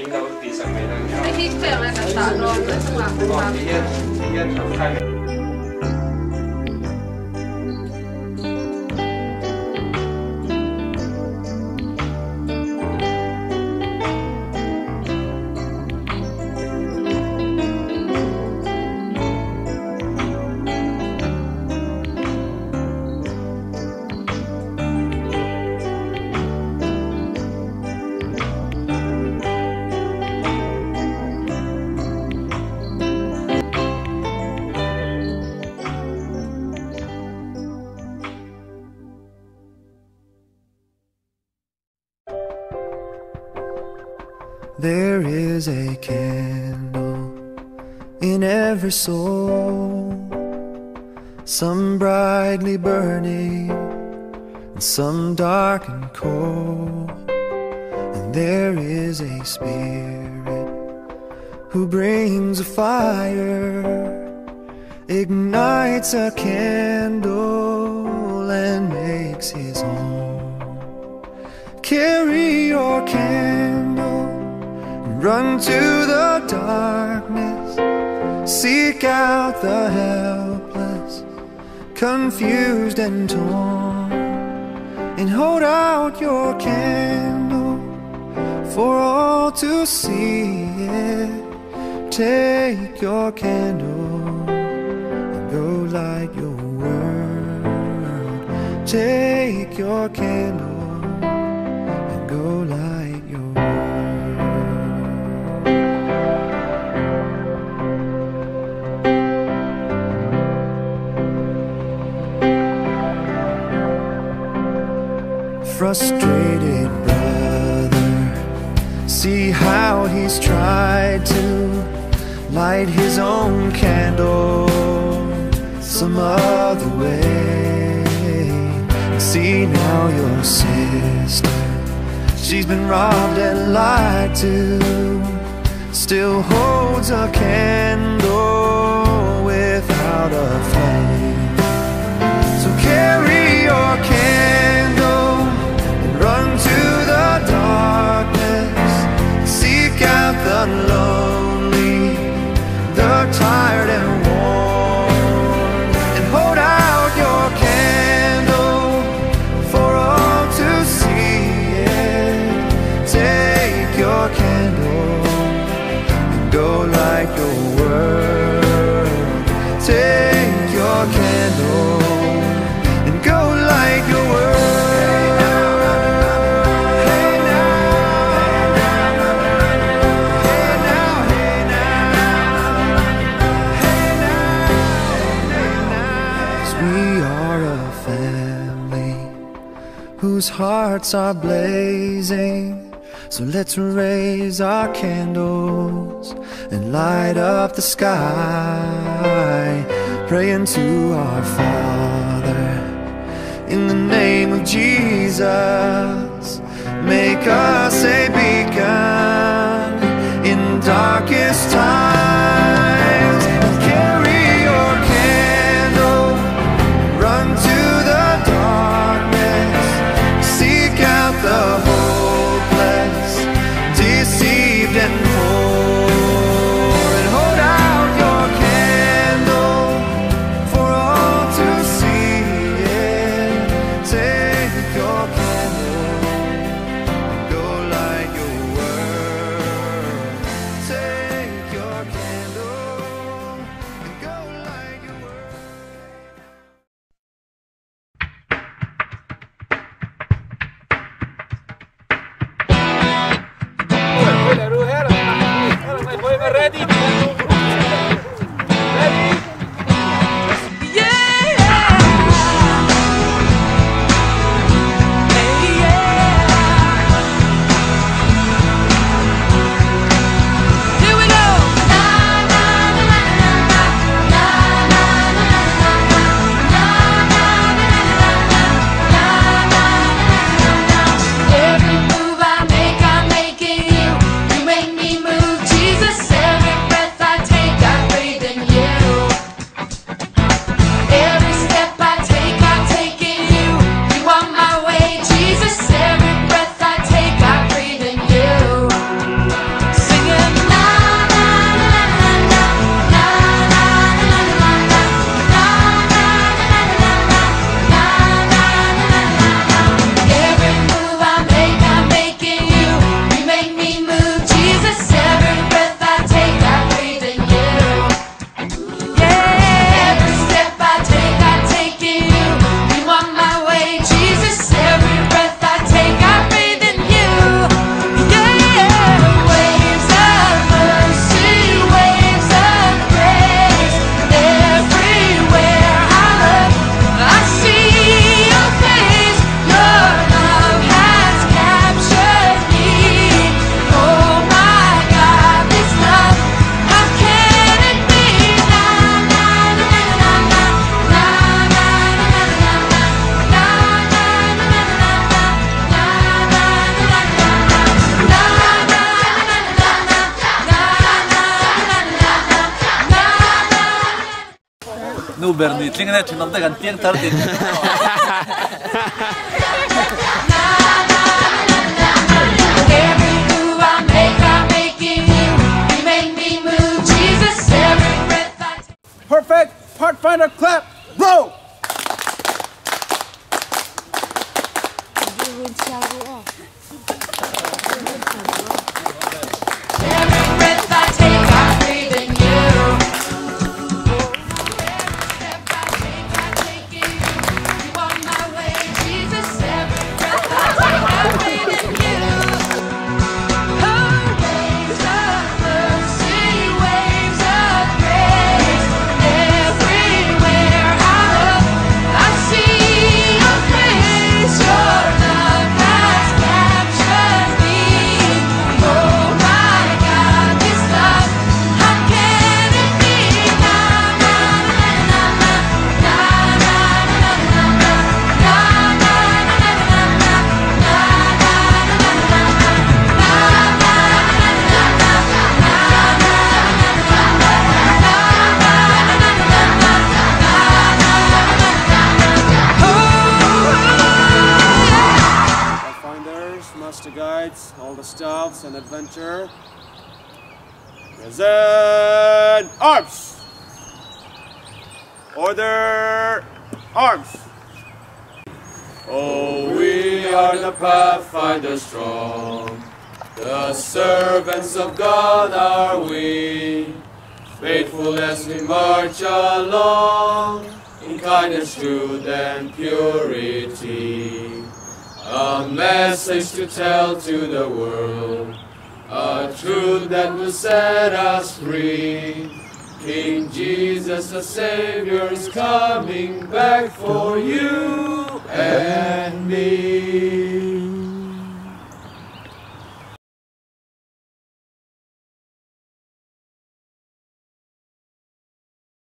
聽到地上面人叫。你聽上嚟就打咯，係嘛？哦，啲頭開。There is a candle in every soul, some brightly burning and some dark and cold. And there is a spirit who brings a fire, ignites a candle and makes his home. Carry your candle, run to the darkness, seek out the helpless, confused and torn, and hold out your candle for all to see it. Take your candle and go light your world. Take your candle and go light your world. Frustrated brother, see how he's tried to light his own candle some other way. See now your sister, she's been robbed and lied to, still holds a candle without a flame. So carry your candle, run to the darkness, seek out the lonely, the tired and worn, and hold out your candle for all to see it. Take your candle and go light your world. Take your candle and go light your world. Whose hearts are blazing, so let's raise our candles and light up the sky, praying to our Father in the name of Jesus. Make us a beacon in darkest times. Carry your candle, run to the darkness, seek out the hopeless, deceived and poor, and hold out your candle for all to see it. Take your candle and go light your world. Take your Uber ni tling na chinom ta kan tiang tar tin Perfect Pathfinder clap, roll. Master guides, all the staffs and adventure. Present arms! Order arms! Oh, we are the Pathfinders strong, the servants of God are we, faithful as we march along, in kindness, truth, and purity. A message to tell to the world, a truth that will set us free. King Jesus the Savior is coming back for you and me.